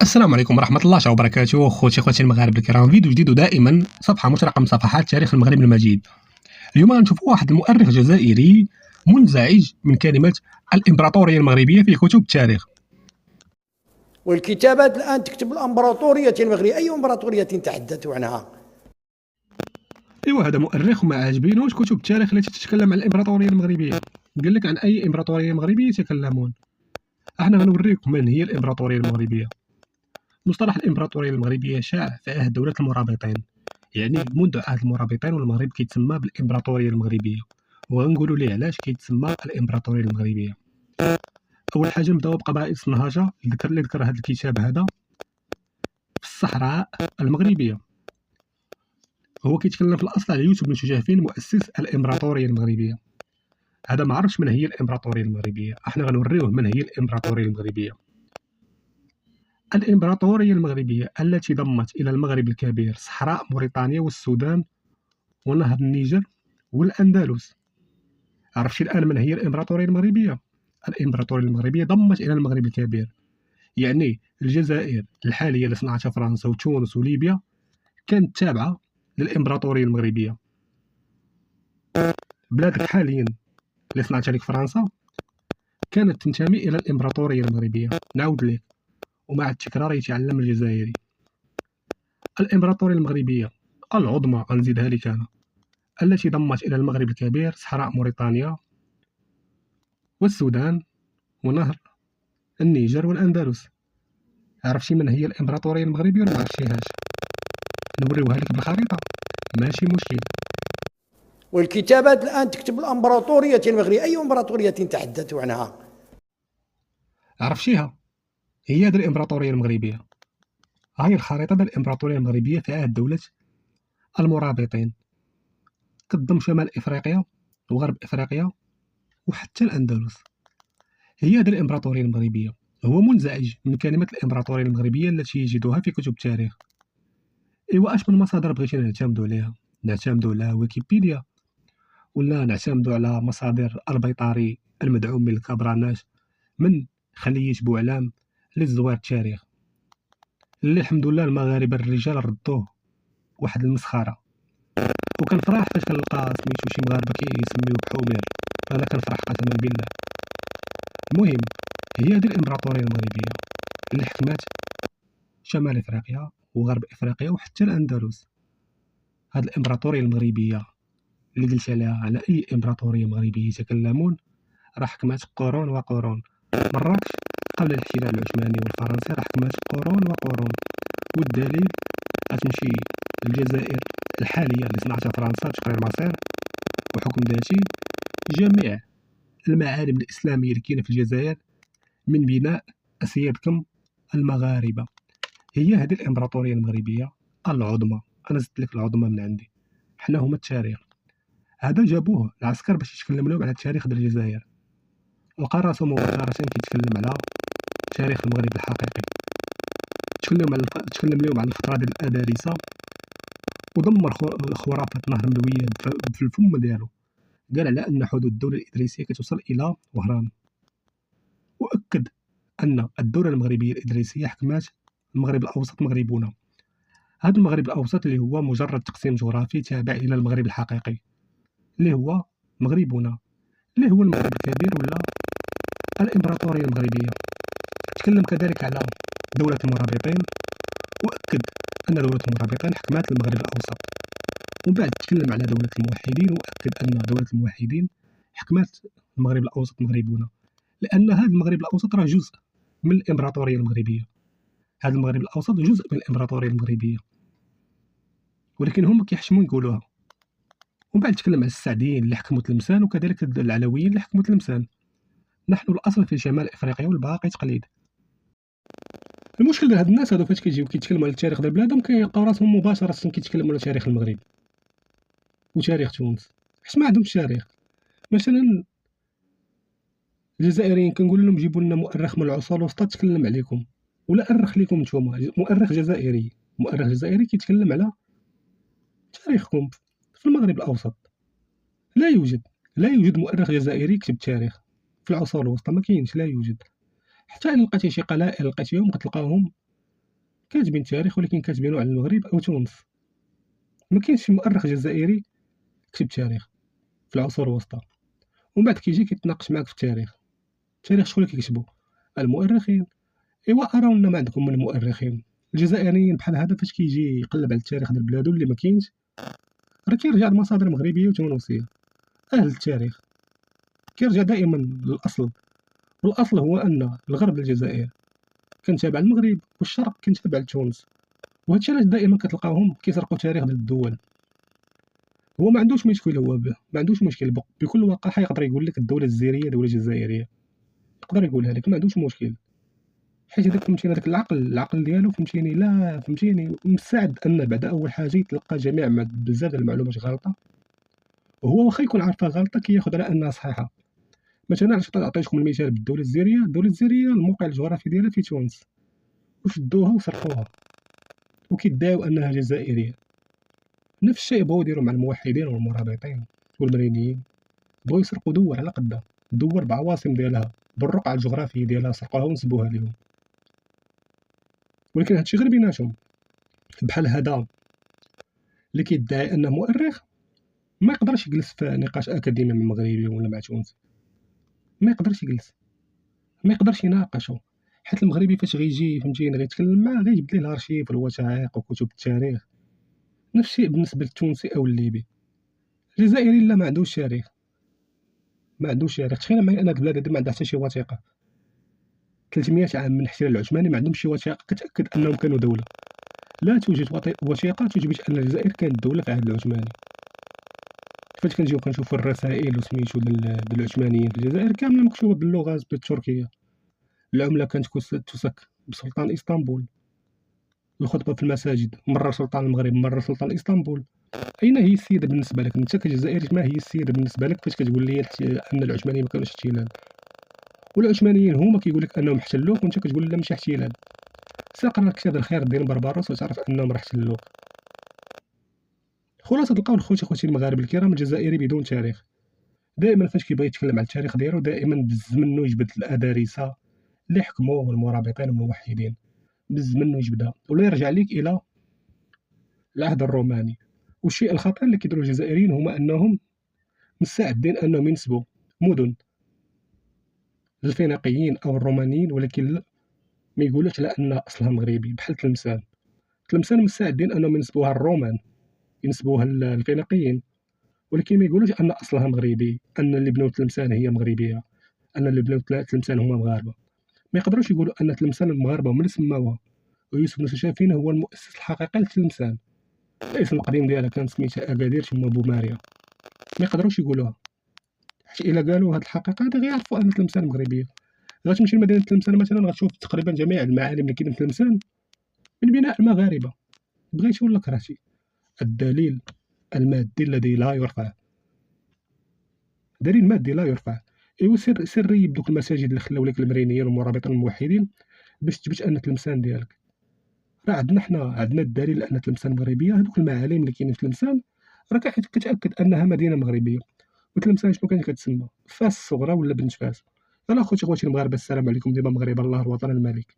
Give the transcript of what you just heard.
السلام عليكم ورحمة الله تعالى وبركاته. خوتي المغاربة الكرام، فيديو جديد ودائما صفحة مشرقة من صفحات تاريخ المغرب المجيد. اليوم غنشوفوا واحد المؤرخ جزائري منزعج من كلمة الإمبراطورية المغربية في كتب التاريخ. والكتابات الآن تكتب الإمبراطورية المغربية، أي إمبراطورية تحدث عنها؟ ايوا هذا مؤرخ وما عاجبينوش كتب التاريخ التي تتكلم عن الإمبراطورية المغربية. قال لك عن أي إمبراطورية مغربية يتكلمون. احنا غنوريكم من هي الإمبراطورية المغربية. مصطلح الإمبراطورية المغربية شاع في عهد دولة المرابطين، يعني منذ عهد المرابطين والمغرب كيتسمى بالإمبراطورية المغربية. وغنقولوا ليه علاش كيتسمى الإمبراطورية المغربية. أول حاجة نبداو بقبائل الصنهاجة اللي ذكر هذا الكتاب هذا في الصحراء المغربية. هو كيتكلم في الأصل على يوسف بن شجافين مؤسس الإمبراطورية المغربية. هذا ما عرفش من هي الإمبراطورية المغربية، احنا غنوريوه من هي الإمبراطورية المغربية. الإمبراطورية المغربية التي ضمت إلى المغرب الكبير صحراء موريتانيا والسودان ونهر النيجر والأندلس. عرفتي الآن من هي الإمبراطورية المغربية؟ الإمبراطورية المغربية ضمت إلى المغرب الكبير، يعني الجزائر الحالية اللي صنعتها فرنسا وتونس وليبيا كانت تابعة للإمبراطورية المغربية. بلادك حاليا اللي صنعتها لك فرنسا كانت تنتمي إلى الإمبراطورية المغربية. نعود لك ومع التكرار يتعلم الجزائري. الإمبراطورية المغربية العظمى غنزيدها لك أنا، التي ضمت إلى المغرب الكبير صحراء موريتانيا والسودان ونهر النيجر والأندلس. عرفتي من هي الإمبراطورية المغربية ولا ما عرفتيهاش؟ نوريوها لك بالخريطة، ماشي مشكل. والكتابات الآن تكتب الإمبراطورية المغربية، أي إمبراطورية تحدث عنها؟ عرفتيها؟ هي هذه الإمبراطورية المغربية. هاي الخريطة ديال الإمبراطورية المغربية في عهد دولة المرابطين، كتضم شمال إفريقيا وغرب إفريقيا وحتى الأندلس. هي هذه الإمبراطورية المغربية. هو منزعج من كلمة الإمبراطورية المغربية التي يجدها في كتب التاريخ. إيوا أش من مصادر بغيتي نعتمدو عليها؟ نعتمدو على ويكيبيديا ولا نعتمدو على مصادر البيطاري المدعوم من الكبراناش من خلية بوعلام للزوار التاريخ، اللي الحمد لله المغاربة الرجال ردوه واحد المسخرة. وكنفرح فاش كنلقى سميتو شي مغاربة كيسميوه بحومير، انا كنفرح قسما بالله. المهم هي هذه الإمبراطورية المغربية اللي حكمت شمال إفريقيا وغرب إفريقيا وحتى الأندلس. هذه الإمبراطورية المغربية اللي قلت عليها على أي إمبراطورية مغربية يتكلمون راه حكمت قرون وقرون. مراكش قبل الاحتلال العثماني والفرنسي راه حكمت قرون وقرون، والدليل غتمشي الجزائر الحالية اللي صنعتها فرنسا بتقرير مصير وحكم ذاتي. جميع المعالم الإسلامية اللي كاينة في الجزائر من بناء أسيادكم المغاربة. هي هذه الإمبراطورية المغربية العظمى. أنا زدت لك العظمى من عندي، حنا هما التاريخ. هذا جابوه العسكر باش يتكلم لهم على التاريخ ديال الجزائر. لقى راسو مباشرة كيتكلم على تاريخ المغرب الحقيقي، تكلم لهم على الفترة ديال الأدارسة ودمر خرافة نهر مروية في الفم ديالو. قال على أن حدود الدولة الإدريسية كتوصل إلى وهران، وأكد أن الدولة المغربية الإدريسية حكمات المغرب الأوسط مغربنا. هذا المغرب الأوسط اللي هو مجرد تقسيم جغرافي تابع إلى المغرب الحقيقي اللي هو مغربنا، اللي هو المغرب الكبير ولا الإمبراطورية المغربية. تكلم كذلك على دولة المرابطين وأكد أن دولة المرابطين حكمات المغرب الأوسط. ومن بعد تكلم على دولة الموحدين وأكد أن دولة الموحدين حكمات المغرب الأوسط مغربنا، لأن هذا المغرب الأوسط راه جزء من الإمبراطورية المغربية. هذا المغرب الأوسط جزء من الإمبراطورية المغربية، ولكن هم كيحشموا يقولوها. ومن بعد تكلم على السعديين اللي حكموا تلمسان وكذلك العلويين اللي حكموا تلمسان. نحن الأصل في شمال إفريقيا والباقي تقليد. المشكل ديال هاد الناس هادو فاش كيجيو كيتكلموا على التاريخ ديال بلادهم كيلقاو راسهم مباشرة كيتكلموا على تاريخ المغرب وتاريخ تونس، حيت ما عندهمش تاريخ. مثلا الجزائريين كنقول لهم جيبوا لنا مؤرخ من العصور الوسطى تكلم عليكم، ولا أرخ لكم نتوما مؤرخ جزائري. مؤرخ جزائري كيتكلم على تاريخكم في المغرب الأوسط. لا يوجد مؤرخ جزائري يكتب تاريخ في العصور الوسطى، ما كاينش، لا يوجد. حتى إلا لقيتي شي قلائل لقيتيهم كتلقاهم كاتبين التاريخ ولكن كاتبينو على المغرب أو تونس. ما كاينش شي مؤرخ جزائري كتب التاريخ في العصور الوسطى ومن بعد كيجي كيتناقش معاك في التاريخ. التاريخ شكون اللي كيكتبو؟ المؤرخين. ايوا اراونا ما عندكم من مؤرخين. الجزائريين بحال هذا فاش كيجي يقلب على التاريخ ديال بلادو اللي ما كاينش، راه كيرجع لمصادر مغربيه وتونسيه. اهل التاريخ كيرجع دائما للاصل، والاصل هو ان الغرب الجزائر كان تابع للمغرب والشرق كان تابع لتونس. وهادشي علاش دائما كتلقاهم كيسرقوا تاريخ ديال الدول. هو ما عندوش مشكل، هو ما عندوش مشكل بكل وقاحه يقدر يقول لك الدوله الجزائريه دوله جزائريه، يقدر يقولها لك ما عندوش مشكل، حيت هذاك فهمتيني هذاك العقل ديالو فهمتيني لا فهمتيني مساعد ان بعد اول حاجه يتلقى جميع بزاف ديال المعلومات غلطه، وهو واخا يكون عارفها غلطه كياخذ على انها صحيحه. مثلا علاش عطيتكم المثال بالدوله الجزائريه. الدوله الجزائريه الموقع الجغرافي ديالها في تونس وشدوها وسرقوها وكيدعيو انها جزائريه. نفس الشيء بغاو يديروا مع الموحدين والمرابطين والمرينيين، بغاو يسرقوا دول على قدها، دول بعواصم ديالها بالرقعه الجغرافيه ديالها سرقوها ونسبوها لهم. ولكن هادشي غير بيناتهم. بحال هذا اللي كيدعي انه مؤرخ ما يقدرش يجلس في نقاش اكاديمي مع مغربي ولا مع تونسي، ما يقدرش يجلس، ما يقدرش يناقشه، حيت المغربي فاش غيجي فهمتيني غيتكلم معاه غيجبد ليه الارشيف والوثائق وكتب التاريخ. نفس الشيء بالنسبه للتونسي او الليبي. الجزائري لا ما عندوش تاريخ، ما عندوش تاريخ. تخيل معايا ان هاد البلاد هادي ما عندها حتى شي وثيقه. 300 عام من الاحتلال العثماني ما عندهمش شي وثيقه كتاكد انهم كانوا دوله. لا توجد وثيقه تثبت ان الجزائر كانت دوله في العهد العثماني. فاش كنجيو كنشوفو الرسائل وسميتو ديال العثمانيين في الجزائر كامله مكتوبه باللغه التركيه. العمله كانت تسك بسلطان اسطنبول. الخطبه في المساجد مره سلطان المغرب مره سلطان اسطنبول. اين هي السيده بالنسبه لك انت كجزائري؟ ما هي السيده بالنسبه لك فاش كتقول لي ان العثمانيين ما كانوش احتلال؟ والعثمانيين هما كيقول لك انهم احتلوك وانت كتقول لا ماشي احتلال. ساقرا كتاب الخير ديال بربروس وتعرف انهم راه احتلوك. خلاصة القول خوتي المغاربه الكرام، الجزائري بدون تاريخ. دائما فاش كيبغي يتكلم على التاريخ ديالو دائما بز منه يجبد الادارسه اللي حكموه والمرابطين والموحدين، بز منه يجبدها ولا يرجع ليك الى العهد الروماني. والشيء الخطير اللي كيديروا الجزائريين هما انهم مستعدين انهم ينسبوا مدن للفينيقيين او الرومانيين، ولكن ما يقولوش على ان اصلها مغربي. بحال تلمسان مستعدين انهم ينسبوها الرومان، ينسبوها للفينيقيين، ولكن ما يقولوش ان اصلها مغربي، ان اللي بناو تلمسان هي مغربيه، ان اللي بناو تلمسان هما مغاربه. ما يقدروش يقولوا ان تلمسان المغاربه هما اللي سماوها، ويوسف بن سشافين هو المؤسس الحقيقي لتلمسان. الاسم القديم ديالها كان سميتها اكادير تما بوماريا. ما يقدروش يقولوها، حيت الا قالوا هاد الحقيقه هادي غيعرفوا ان تلمسان مغربيه. غتمشي لمدينه تلمسان مثلا غتشوف تقريبا جميع المعالم اللي كاينين في تلمسان من بناء المغاربه، بغيتي ولا كرهتي. الدليل المادي الذي لا يرفع، دليل مادي لا يرفع. ايوا سري بدوك المساجد اللي خلاو لك المرينيين والمرابطين الموحدين باش تثبت ان تلمسان ديالك. راه عندنا عندنا الدليل ان تلمسان مغربيه. هذوك المعالم اللي كاينين في تلمسان راه كتاكد انها مدينه مغربيه. وتلمسان شنو كانت كتسمى؟ فاس الصغرى ولا بنت فاس. يلاه خوتي المغاربه، السلام عليكم. ديما مغرب الله الوطن الملك.